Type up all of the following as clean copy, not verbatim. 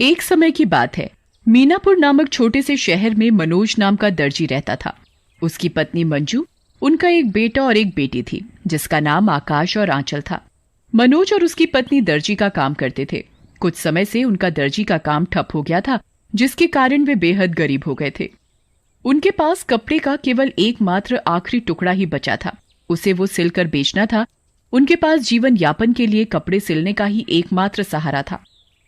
एक समय की बात है। मीनापुर नामक छोटे से शहर में मनोज नाम का दर्जी रहता था। उसकी पत्नी मंजू, उनका एक बेटा और एक बेटी थी जिसका नाम आकाश और आंचल था। मनोज और उसकी पत्नी दर्जी का काम करते थे। कुछ समय से उनका दर्जी का काम ठप हो गया था, जिसके कारण वे बेहद गरीब हो गए थे। उनके पास कपड़े का केवल एकमात्र आखिरी टुकड़ा ही बचा था। उसे वो सिलकर बेचना था। उनके पास जीवन यापन के लिए कपड़े सिलने का ही एकमात्र सहारा था।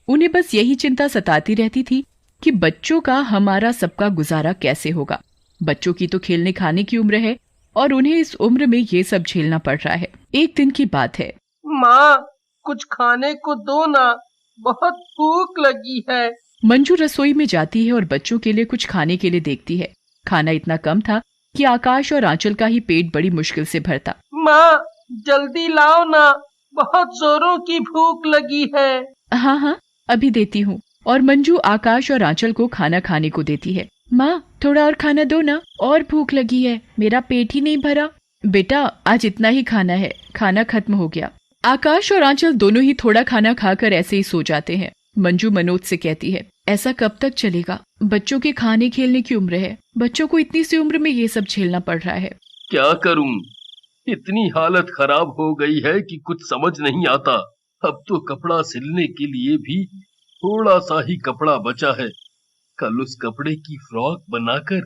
उन्हें बस यही चिंता सताती रहती थी कि बच्चों का, हमारा सबका गुजारा कैसे होगा। बच्चों की तो खेलने खाने की उम्र है और उन्हें इस उम्र में ये सब झेलना पड़ रहा है। एक दिन की बात है। माँ, कुछ खाने को दो ना, बहुत भूख लगी है। मंजू रसोई में जाती है और बच्चों के लिए कुछ खाने के लिए देखती है। खाना इतना कम था कि आकाश और आंचल का ही पेट बड़ी मुश्किल से भरता। माँ, जल्दी लाओ ना, बहुत जोरों की भूख लगी है। हाँ हाँ, अभी देती हूँ। और मंजू आकाश और आंचल को खाना खाने को देती है। माँ, थोड़ा और खाना दो ना, और भूख लगी है, मेरा पेट ही नहीं भरा। बेटा, आज इतना ही खाना है, खाना खत्म हो गया। आकाश और आंचल दोनों ही थोड़ा खाना खाकर ऐसे ही सो जाते हैं। मंजू मनोज से कहती है, ऐसा कब तक चलेगा? बच्चों के खाने खेलने की उम्र है, बच्चों को इतनी सी उम्र में ये सब झेलना पड़ रहा है। क्या करूं? इतनी हालत खराब हो गई है कि कुछ समझ नहीं आता। अब तो कपड़ा सिलने के लिए भी थोड़ा सा ही कपड़ा बचा है। कल उस कपड़े की फ्रॉक बनाकर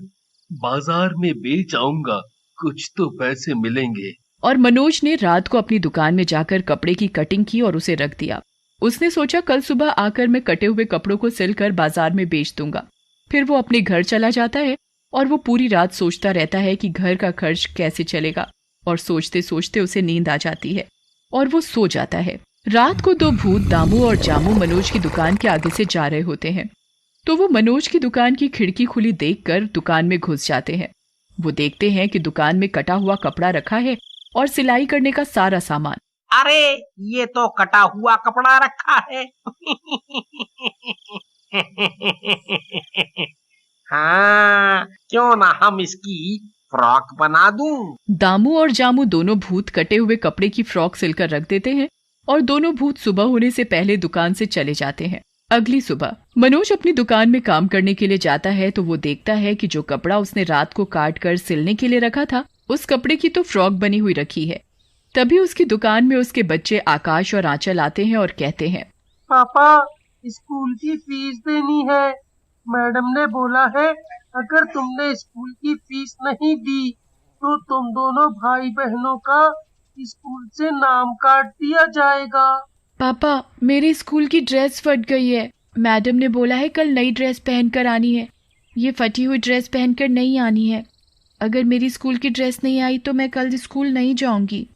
बाजार में बेच आऊंगा, कुछ तो पैसे मिलेंगे। और मनोज ने रात को अपनी दुकान में जाकर कपड़े की कटिंग की और उसे रख दिया। उसने सोचा, कल सुबह आकर मैं कटे हुए कपड़ों को सिलकर बाजार में बेच दूंगा। फिर वो अपने घर चला जाता है और वो पूरी रात सोचता रहता है कि घर का खर्च कैसे चलेगा। और सोचते सोचते उसे नींद आ जाती है और वो सो जाता है। रात को दो भूत दामू और जामू मनोज की दुकान के आगे से जा रहे होते हैं, तो वो मनोज की दुकान की खिड़की खुली देखकर दुकान में घुस जाते हैं। वो देखते हैं कि दुकान में कटा हुआ कपड़ा रखा है और सिलाई करने का सारा सामान। अरे, ये तो कटा हुआ कपड़ा रखा है। हाँ, क्यों ना हम इसकी फ्रॉक बना दूं। दामू और जामू दोनों भूत कटे हुए कपड़े की फ्रॉक सिलकर रख देते हैं और दोनों भूत सुबह होने से पहले दुकान से चले जाते हैं। अगली सुबह मनोज अपनी दुकान में काम करने के लिए जाता है तो वो देखता है कि जो कपड़ा उसने रात को काट कर सिलने के लिए रखा था, उस कपड़े की तो फ्रॉक बनी हुई रखी है। तभी उसकी दुकान में उसके बच्चे आकाश और आंचल आते हैं और कहते हैं, पापा, स्कूल की फीस देनी है। मैडम ने बोला है अगर तुमने स्कूल की फीस नहीं दी तो तुम दोनों भाई बहनों का स्कूल से नाम काट दिया जाएगा। पापा, मेरे स्कूल की ड्रेस फट गई है। मैडम ने बोला है कल नई ड्रेस पहनकर आनी है। ये फटी हुई ड्रेस पहनकर नहीं आनी है। अगर मेरी स्कूल की ड्रेस नहीं आई तो मैं कल स्कूल नहीं जाऊंगी।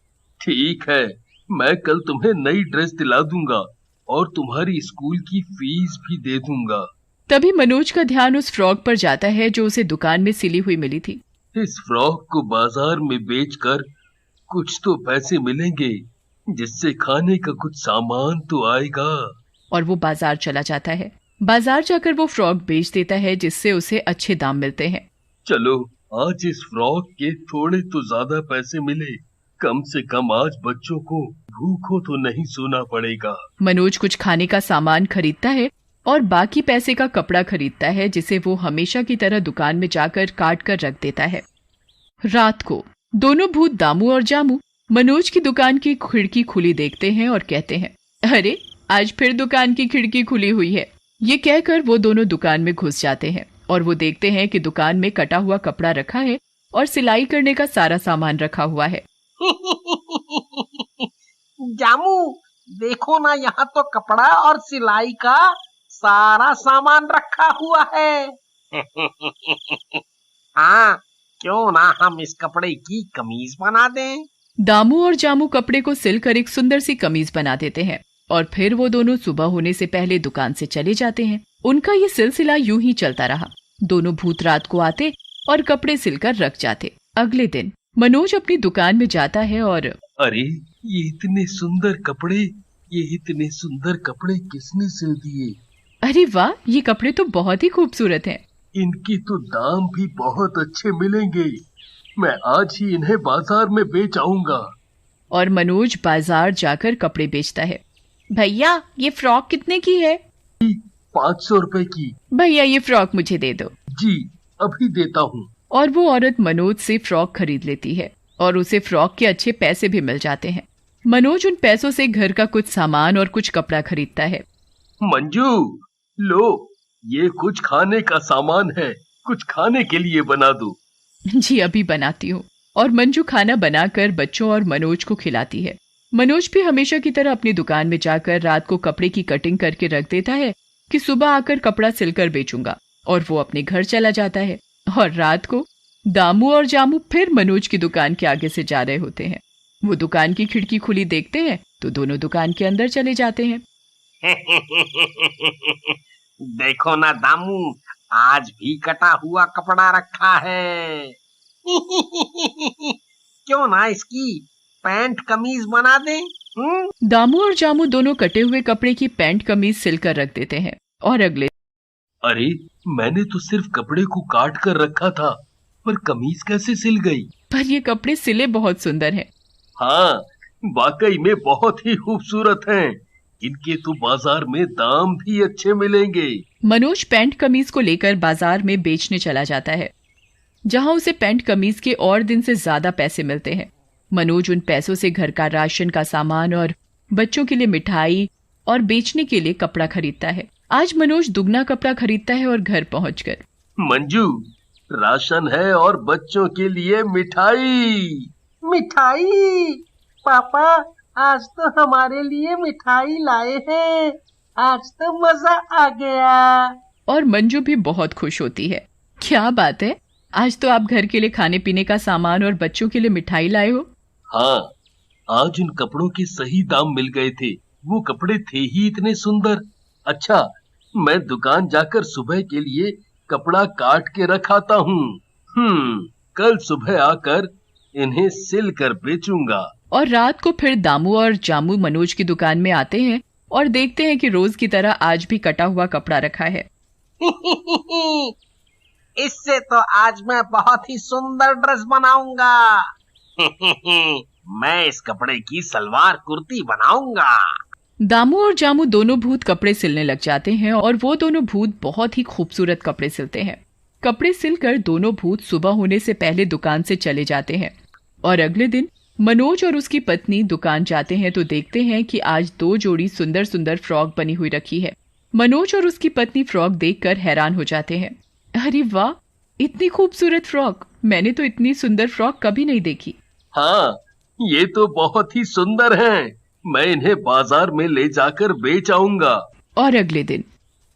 ठीक है, मैं कल तुम्हें नई ड्रेस दिला दूंगा और तुम्हारी स्कूल की फीस भी दे दूंगा। तभी मनोज का ध्यान उस फ्रॉक पर जाता है जो उसे दुकान में सिली हुई मिली थी। इस फ्रॉक को बाजार में बेचकर कुछ तो पैसे मिलेंगे, जिससे खाने का कुछ सामान तो आएगा। और वो बाजार चला जाता है। बाजार जाकर वो फ्रॉक बेच देता है, जिससे उसे अच्छे दाम मिलते हैं। चलो, आज इस फ्रॉक के थोड़े तो ज्यादा पैसे मिले, कम से कम आज बच्चों को भूखों तो नहीं सोना पड़ेगा। मनोज कुछ खाने का सामान खरीदता है और बाकी पैसे का कपड़ा खरीदता है, जिसे वो हमेशा की तरह दुकान में जाकर काट कर रख देता है। रात को दोनों भूत दामू और जामू मनोज की दुकान की खिड़की खुली देखते हैं और कहते हैं, अरे, आज फिर दुकान की खिड़की खुली हुई है। ये कहकर वो दोनों दुकान में घुस जाते हैं और वो देखते हैं कि दुकान में कटा हुआ कपड़ा रखा है और सिलाई करने का सारा सामान रखा हुआ है। जामू, देखो ना, यहाँ तो कपड़ा और सिलाई का सारा सामान रखा हुआ है। हाँ, क्यों ना हम इस कपड़े की कमीज बना दें। दामू और जामू कपड़े को सिलकर एक सुंदर सी कमीज बना देते हैं और फिर वो दोनों सुबह होने से पहले दुकान से चले जाते हैं। उनका ये सिलसिला यूं ही चलता रहा। दोनों भूत रात को आते और कपड़े सिलकर रख जाते। अगले दिन मनोज अपनी दुकान में जाता है और अरे, ये इतने सुंदर कपड़े, ये इतने सुंदर कपड़े किसने सिल दिए? अरे वाह, ये कपड़े तो बहुत ही खूबसूरत हैं। इनकी तो दाम भी बहुत अच्छे मिलेंगे। मैं आज ही इन्हें बाजार में बेच आऊंगा। और मनोज बाजार जाकर कपड़े बेचता है। भैया, ये फ्रॉक कितने की है? 500 रुपए की। भैया ये फ्रॉक मुझे दे दो। जी अभी देता हूँ। और वो औरत मनोज से फ्रॉक खरीद लेती है और उसे फ्रॉक के अच्छे पैसे भी मिल जाते हैं। मनोज उन पैसों से घर का कुछ सामान और कुछ कपड़ा खरीदता है। मंजू लो, ये कुछ खाने का सामान है, कुछ खाने के लिए बना दो। जी अभी बनाती हूँ। और मंजू खाना बनाकर बच्चों और मनोज को खिलाती है। मनोज भी हमेशा की तरह अपनी दुकान में जाकर रात को कपड़े की कटिंग करके रख देता है कि सुबह आकर कपड़ा सिलकर बेचूंगा, और वो अपने घर चला जाता है। और रात को दामू और जामू फिर मनोज की दुकान के आगे से जा रहे होते हैं। वो दुकान की खिड़की खुली देखते हैं तो दोनों दुकान के अंदर चले जाते हैं। देखो ना दामू, आज भी कटा हुआ कपड़ा रखा है। क्यों ना इसकी पैंट कमीज बना दें? दामू और जामू दोनों कटे हुए कपड़े की पैंट कमीज सिलकर रख देते हैं। और अगले अरे मैंने तो सिर्फ कपड़े को काट कर रखा था, पर कमीज कैसे सिल गई? पर ये कपड़े सिले बहुत सुंदर हैं। हाँ वाकई में बहुत ही खूबसूरत हैं। इनके तो बाजार में दाम भी अच्छे मिलेंगे। मनोज पैंट कमीज को लेकर बाजार में बेचने चला जाता है, जहां उसे पैंट कमीज के और दिन से ज्यादा पैसे मिलते हैं। मनोज उन पैसों से घर का राशन का सामान और बच्चों के लिए मिठाई और बेचने के लिए कपड़ा खरीदता है। आज मनोज दुगना कपड़ा खरीदता है और घर पहुंचकर मंजू राशन है और बच्चों के लिए मिठाई। मिठाई? पापा आज तो हमारे लिए मिठाई लाए हैं, आज तो मजा आ गया। और मंजू भी बहुत खुश होती है। क्या बात है, आज तो आप घर के लिए खाने पीने का सामान और बच्चों के लिए मिठाई लाए हो। हाँ आज उन कपड़ों के सही दाम मिल गए थे। वो कपड़े थे ही इतने सुंदर। अच्छा मैं दुकान जाकर सुबह के लिए कपड़ा काट के रखाता हूँ। कल सुबह आकर इन्हें सिल कर बेचूंगा। और रात को फिर दामू और जामू मनोज की दुकान में आते हैं और देखते हैं कि रोज की तरह आज भी कटा हुआ कपड़ा रखा है। इससे तो आज मैं बहुत ही सुंदर ड्रेस बनाऊंगा। मैं इस कपड़े की सलवार कुर्ती बनाऊंगा। दामू और जामू दोनों भूत कपड़े सिलने लग जाते हैं और वो दोनों भूत बहुत ही खूबसूरत कपड़े सिलते हैं। कपड़े सिलकर दोनों भूत सुबह होने से पहले दुकान से चले जाते हैं। और अगले दिन मनोज और उसकी पत्नी दुकान जाते हैं तो देखते हैं कि आज 2 जोड़ी सुंदर सुंदर फ्रॉक बनी हुई रखी है। मनोज और उसकी पत्नी फ्रॉक देखकर हैरान हो जाते हैं। अरे वाह, इतनी खूबसूरत फ्रॉक! मैंने तो इतनी सुंदर फ्रॉक कभी नहीं देखी। हाँ ये तो बहुत ही सुंदर हैं। मैं इन्हें बाजार में ले जाकर बेच आऊंगा। और अगले दिन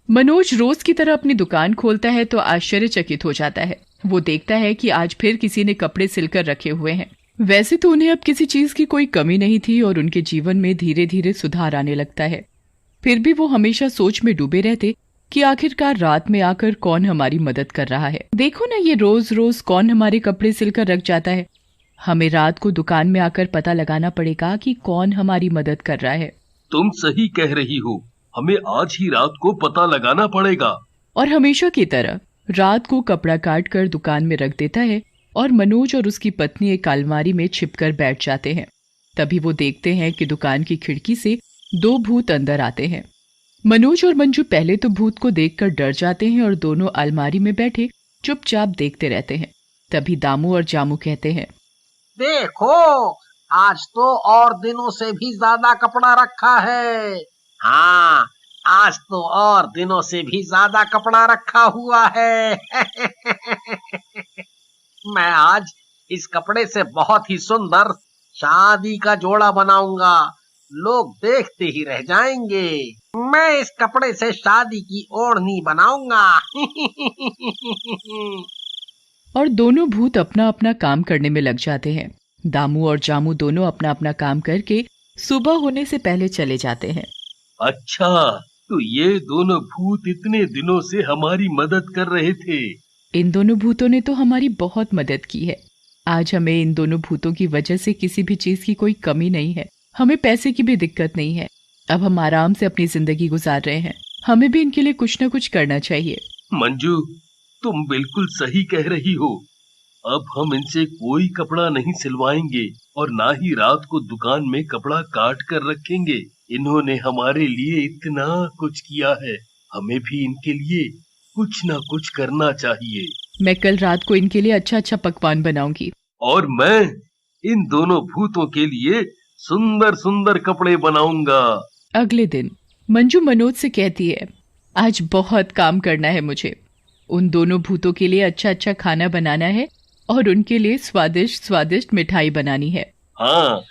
मनोज रोज की तरह अपनी दुकान खोलता है तो आश्चर्यचकित हो जाता है। वो देखता है कि आज फिर किसी ने कपड़े सिलकर रखे हुए हैं। वैसे तो उन्हें अब किसी चीज की कोई कमी नहीं थी और उनके जीवन में धीरे धीरे सुधार आने लगता है। फिर भी वो हमेशा सोच में डूबे रहते कि आखिरकार रात में आकर कौन हमारी मदद कर रहा है। देखो ना, ये रोज रोज कौन हमारे कपड़े सिलकर रख जाता है। हमें रात को दुकान में आकर पता लगाना पड़ेगा कि कौन हमारी मदद कर रहा है। तुम सही कह रही हो, हमें आज ही रात को पता लगाना पड़ेगा। और हमेशा की तरह रात को कपड़ा काट कर दुकान में रख देता है और मनोज और उसकी पत्नी एक अलमारी में छिपकर बैठ जाते हैं। तभी वो देखते हैं कि दुकान की खिड़की से 2 भूत अंदर आते हैं। मनोज और मंजू पहले तो भूत को देखकर डर जाते हैं और दोनों अलमारी में बैठे चुपचाप देखते रहते हैं। तभी दामू और जामू कहते हैं, देखो आज तो और दिनों से भी ज्यादा कपड़ा रखा है। हाँ आज तो और दिनों से भी ज्यादा कपड़ा रखा हुआ है। मैं आज इस कपड़े से बहुत ही सुंदर शादी का जोड़ा बनाऊंगा। लोग देखते ही रह जाएंगे। मैं इस कपड़े से शादी की ओढ़नी बनाऊंगा। और दोनों भूत अपना अपना काम करने में लग जाते हैं। दामू और जामू दोनों अपना अपना काम करके सुबह होने से पहले चले जाते हैं। अच्छा तो ये दोनों भूत इतने दिनों से हमारी मदद कर रहे थे। इन दोनों भूतों ने तो हमारी बहुत मदद की है। आज हमें इन दोनों भूतों की वजह से किसी भी चीज की कोई कमी नहीं है। हमें पैसे की भी दिक्कत नहीं है। अब हम आराम से अपनी जिंदगी गुजार रहे हैं। हमें भी इनके लिए कुछ न कुछ करना चाहिए। मंजू तुम बिल्कुल सही कह रही हो। अब हम इनसे कोई कपड़ा नहीं सिलवाएंगे और ना ही रात को दुकान में कपड़ा काट कर रखेंगे। इन्होंने हमारे लिए इतना कुछ किया है। हमें भी इनके लिए कुछ ना कुछ करना चाहिए। मैं कल रात को इनके लिए अच्छा अच्छा पकवान बनाऊंगी। और मैं इन दोनों भूतों के लिए सुंदर सुंदर कपड़े बनाऊंगा। अगले दिन मंजू मनोज से कहती है, आज बहुत काम करना है मुझे। उन दोनों भूतों के लिए अच्छा अच्छा खाना बनाना है और उनके लिए स्वादिष्ट स्वादिष्ट मिठाई बनानी है। हाँ,